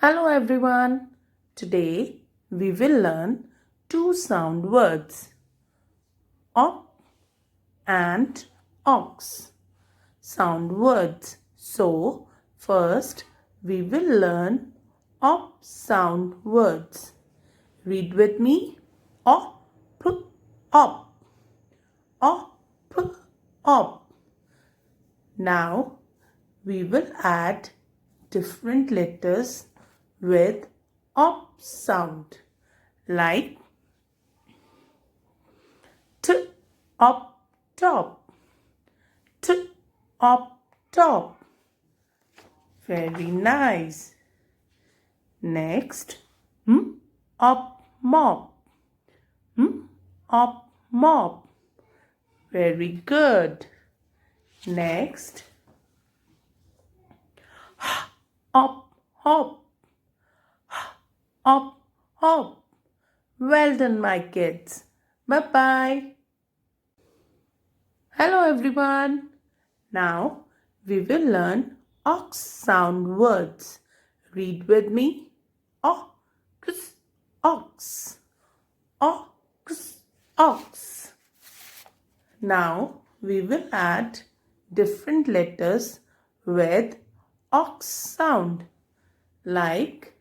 Hello everyone. Today we will learn two sound words, op and ox. Sound words. So first we will learn op sound words. Read with me. Op, op, op, op. Now we will add different letters with op sound like t op top, t op top. Very nice. Next, op mop, op mop. Very good. Next, op hop, op hop. Well done, my kids. Bye bye. Hello, everyone. Now we will learn ox sound words. Read with me. Ox, ox, ox, ox. Now we will add different letters with ox sound like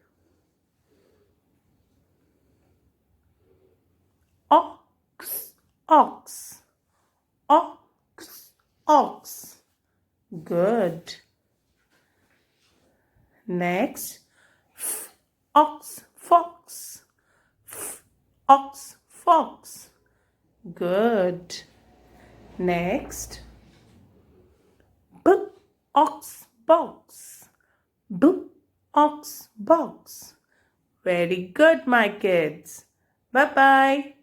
ox, ox, ox, ox. Good. Next, ox, fox, ox, fox. Good. Next, ox, box, ox, box. Very good, my kids. Bye bye.